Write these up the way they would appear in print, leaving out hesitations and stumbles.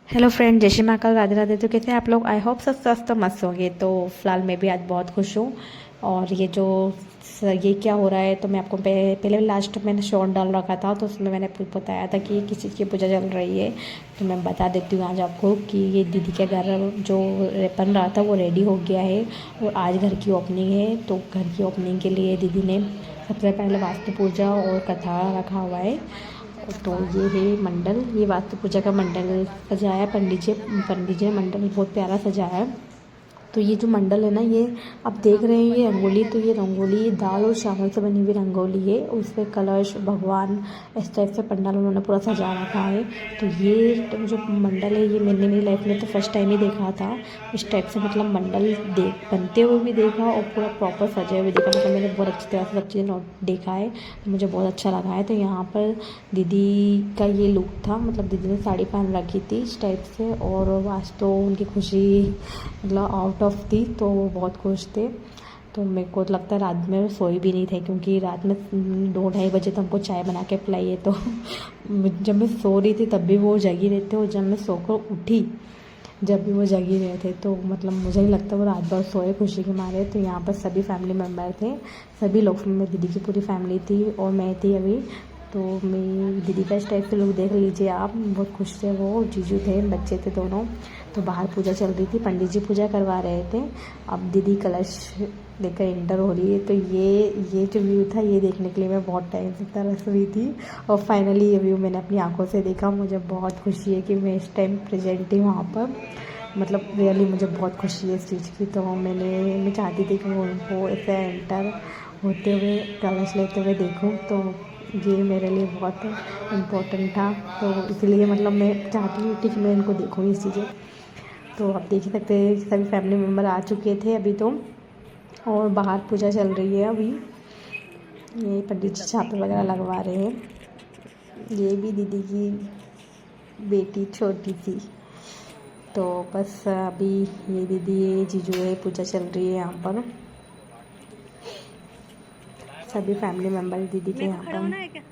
Hello friend, जय श्री महाकाल, राधे राधे। तो कैसे हैं आप लोग? आई होप सब स्वस्थ मस्त होंगे। तो फिलहाल मैं भी आज बहुत खुश हूँ। और ये क्या हो रहा है, तो मैं आपको पहले लास्ट मैंने शॉर्ट डाल रखा था, तो उसमें मैंने बताया था कि किस चीज़ की पूजा चल रही है। तो मैं बता देती हूँ आज आपको कि ये दीदी के घर जो बन रहा था वो रेडी हो गया है और आज घर की ओपनिंग है। तो घर की ओपनिंग के लिए दीदी ने सबसे पहले वास्तु पूजा और कथा रखा हुआ है। तो ये है मंडल, ये वास्तु पूजा का मंडल सजाया पंडित जी ने मंडल बहुत प्यारा सजाया है। तो ये जो मंडल है ना, ये आप देख रहे हैं, ये रंगोली, तो ये रंगोली दाल और चावल से बनी हुई रंगोली है। उस पर कलश, भगवान, इस टाइप से पंडाल उन्होंने पूरा सजा रखा है। तो ये जो मंडल है, ये मैंने मेरी लाइफ में तो फर्स्ट टाइम ही देखा था इस टाइप से। मतलब मंडल बनते हुए भी देखा और पूरा प्रॉपर सजे हुए देखा। मतलब मैंने बहुत अच्छी तरह से सब चीज़ें देखा है, तो मुझे बहुत अच्छा लगा है। तो यहाँ पर दीदी का ये लुक था, मतलब दीदी ने साड़ी पहन रखी थी इस टाइप से। और आज तो उनकी खुशी मतलब आउट ऑफ थी, तो वो बहुत खुश थे। तो मेरे को लगता है रात में सोई भी नहीं थे, क्योंकि रात में 2-2:30 बजे तो हमको चाय बना के पिलाई है। तो जब मैं सो रही थी तब भी वो जगी रहे थे, और जब मैं सोकर उठी जब भी वो जगी रहे थे। तो मतलब मुझे नहीं लगता वो रात भर सोए खुशी के मारे। तो यहाँ पर सभी फैमिली मेम्बर थे, सभी लोग, मेरी दीदी की पूरी फैमिली थी और मैं थी अभी। तो मेरी दीदी का इस टाइप से लोग देख लीजिए आप, बहुत खुश थे वो, जीजू थे, बच्चे थे दोनों। तो बाहर पूजा चल रही थी, पंडित जी पूजा करवा रहे थे। अब दीदी कलश लेकर इंटर हो रही है। तो ये जो व्यू था, ये देखने के लिए मैं बहुत टाइम से तरस रही थी, और फाइनली ये व्यू मैंने अपनी आंखों से देखा। मुझे बहुत खुशी है कि मैं इस टाइम प्रेजेंट ही वहाँ पर। मतलब रियली मुझे बहुत खुशी है इस चीज़ की। तो मैं चाहती थी कि वो ऐसे एंटर होते हुए कलश लेते हुए देखूं। तो ये मेरे लिए बहुत इम्पोर्टेंट था। तो इसलिए मतलब मैं चाहती थी कि मैं इनको देखूं ये चीज़ें। तो आप देख ही सकते हैं सभी फैमिली मेम्बर आ चुके थे अभी तो, और बाहर पूजा चल रही है अभी। ये पंडित जी छापे वगैरह लगवा रहे हैं। ये भी दीदी की बेटी छोटी थी। तो बस अभी ये दीदी, ये जीजू है, पूजा चल रही है यहाँ पर। सभी फैमिली मेम्बर दीदी के यहाँ पर।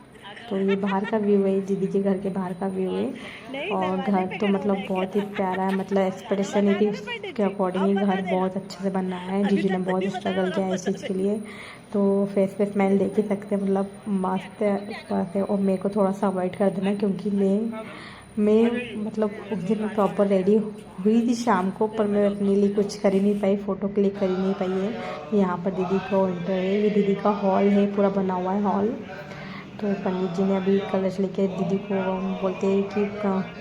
तो ये बाहर का व्यू है, दीदी के घर के बाहर का व्यू है। और घर तो मतलब बहुत ही प्यारा है, मतलब एक्सपेक्टेशन थी उसके अकॉर्डिंग ही घर बहुत अच्छे से बना है। जीजू ने बहुत स्ट्रगल किया है इस चीज़ के लिए। तो फेस पे स्माइल देख ही सकते हैं, मतलब मस्त है। और मेरे को थोड़ा सा अवॉइड कर देना, क्योंकि मैं मतलब उस दिन मैं प्रॉपर रेडी हुई थी शाम को, पर मैं अपने लिए कुछ कर ही नहीं पाई, फ़ोटो क्लिक कर ही नहीं पाई है। यहाँ पर दीदी को एंटर है, ये दीदी का हॉल है, पूरा बना हुआ है हॉल। तो पंडित जी ने अभी कलश लेके दीदी को बोलते हैं कि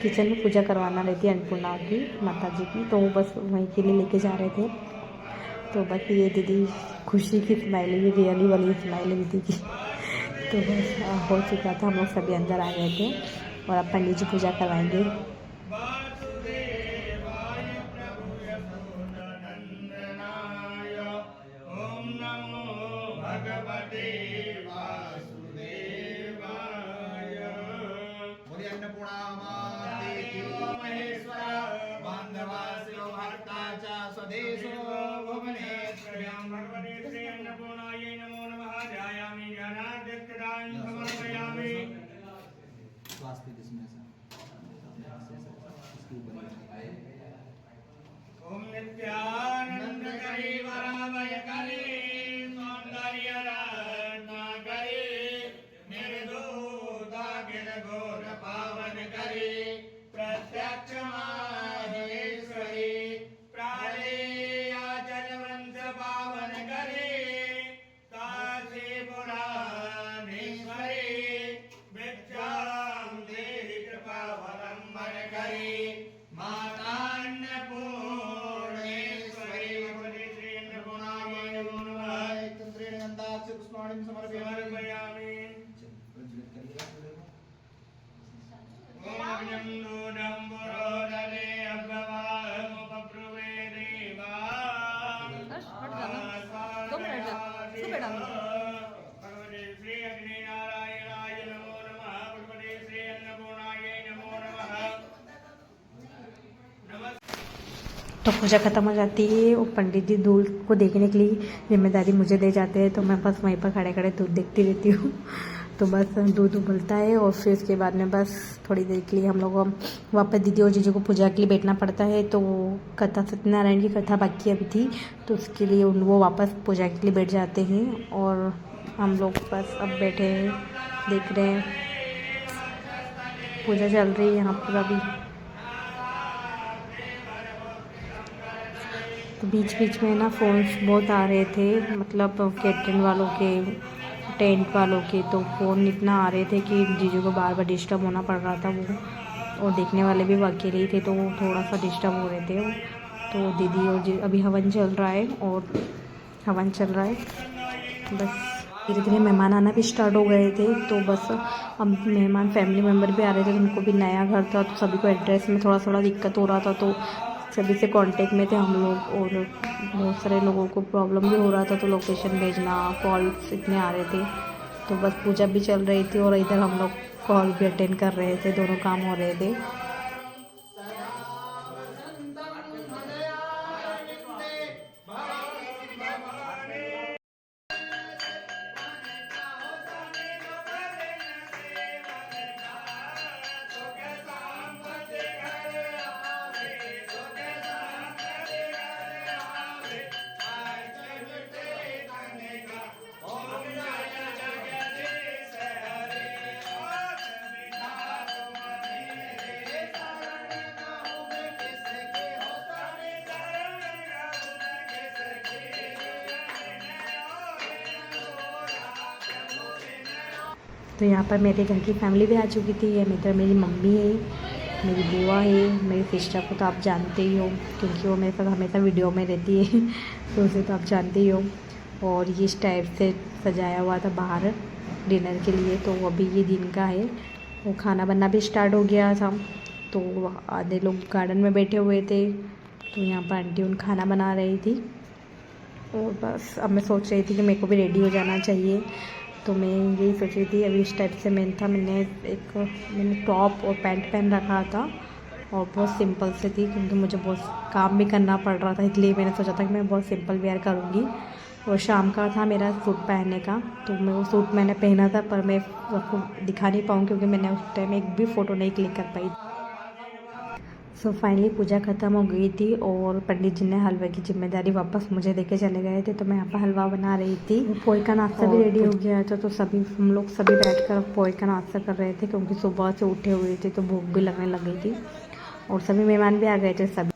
किचन में पूजा करवाना रहती है अन्नपूर्णा की, माता जी की। तो वो बस वहीं के लिए लेके जा रहे थे। तो बस ये दीदी खुशी की स्माइल है, ये रियली वाली स्माइल है दीदी की। तो बस हो चुका था, हम लोग सभी अंदर आ गए थे, और अब पंडित जी पूजा करवाएंगे। स्वदेशो भुवनेश्वर्यां भगवते श्री अन्नपूर्णायै नमो नमः। ध्यायामि ध्यानाद्यक्षतां समर्पयामि। ओम नित्यानंदकरी वराभयकरी सौंदर्यरत्नाकरी निर्धूताखिल घोर पावनकरी प्रत्यक्ष माहेश्वरी प्रालेयाचल वंश पावनकरी काशीपुराधीश्वरी भिक्षां देहि कृपावलम्बनकरी मातान्नपूर्णेश्वरी भगवती श्री अन्नपूर्णायै नमो नमः। तंत्रेण गन्धाक्ष पुष्पाणि समर्पयामि। ओम अग्निं दूतं पुरोदरे अभ्यवाहमुपब्रुवे देवा। भगवते श्री अग्निनारायणाय नमो नमः। भगवते श्री अन्नपूर्णायै नमो नमः। तो पूजा ख़त्म हो जाती है, और पंडित जी दूध को देखने के लिए जिम्मेदारी मुझे दे जाते हैं। तो मैं बस वहीं पर खड़े खड़े दूध देखती रहती हूँ। तो बस दूध उबलता है और फिर उसके बाद में बस थोड़ी देर के लिए हम लोग वापस दीदी और जीजू को पूजा के लिए बैठना पड़ता है। तो कथा सत्यनारायण की कथा बाकी अभी थी, तो उसके लिए वो वापस पूजा के लिए बैठ जाते हैं और हम लोग बस अब बैठे हैं, देख रहे हैं पूजा चल रही है यहाँ पर अभी। तो बीच बीच में ना फ़ोन्स बहुत आ रहे थे, मतलब कैटरिंग वालों के, टेंट वालों के, तो फ़ोन इतना आ रहे थे कि जीजू को बार बार डिस्टर्ब होना पड़ रहा था वो, और देखने वाले भी अकेले ही थे तो वो थोड़ा सा डिस्टर्ब हो रहे थे वो। तो दीदी और अभी हवन चल रहा है और हवन चल रहा है, बस धीरे धीरे मेहमान आना भी स्टार्ट हो गए थे। तो बस अब मेहमान फैमिली मेम्बर भी आ रहे थे, तो उनको भी नया घर था तो सभी को एड्रेस में थोड़ा थोड़ा दिक्कत हो रहा था, तो सभी से कांटेक्ट में थे हम लोग और बहुत सारे लोगों को प्रॉब्लम भी हो रहा था, तो लोकेशन भेजना, कॉल्स इतने आ रहे थे। तो बस पूजा भी चल रही थी और इधर हम लोग कॉल भी अटेंड कर रहे थे, दोनों काम हो रहे थे। तो यहाँ पर मेरे घर की फैमिली भी आ चुकी थी। ये मेरी मम्मी है, मेरी बुआ है, मेरी सिस्टर को तो आप जानते ही हो क्योंकि वो मेरे साथ हमेशा वीडियो में रहती है तो उसे तो आप जानते ही हो। और ये इस टाइप से सजाया हुआ था बाहर डिनर के लिए। तो अभी ये दिन का है, वो खाना बनना भी स्टार्ट हो गया था, तो आधे लोग गार्डन में बैठे हुए थे, तो यहाँ पर आंटी उन खाना बना रही थी। और बस अब मैं सोच रही थी कि मेरे को भी रेडी हो जाना चाहिए, तो मैं यही सोच रही थी। अभी इस टाइप से मैंने टॉप और पैंट पहन रखा था और बहुत सिंपल से थी क्योंकि मुझे बहुत काम भी करना पड़ रहा था, इसलिए मैंने सोचा था कि मैं बहुत सिंपल वेयर करूँगी। और शाम का था मेरा सूट पहनने का, तो मैं वो सूट मैंने पहना था, पर मैं आपको दिखा नहीं पाऊँ क्योंकि मैंने उस टाइम एक भी फ़ोटो नहीं क्लिक कर पाई। सो फाइनली पूजा ख़त्म हो गई थी और पंडित जी ने हलवे की जिम्मेदारी वापस मुझे देके चले गए थे। तो मैं यहाँ पर हलवा बना रही थी, पोहे का नाश्ता भी रेडी हो गया था, तो हम लोग सभी बैठकर पोहे का नाश्ता कर रहे थे क्योंकि सुबह से उठे हुए थे तो भूख भी लगने लग गई थी और सभी मेहमान भी आ गए थे। सभी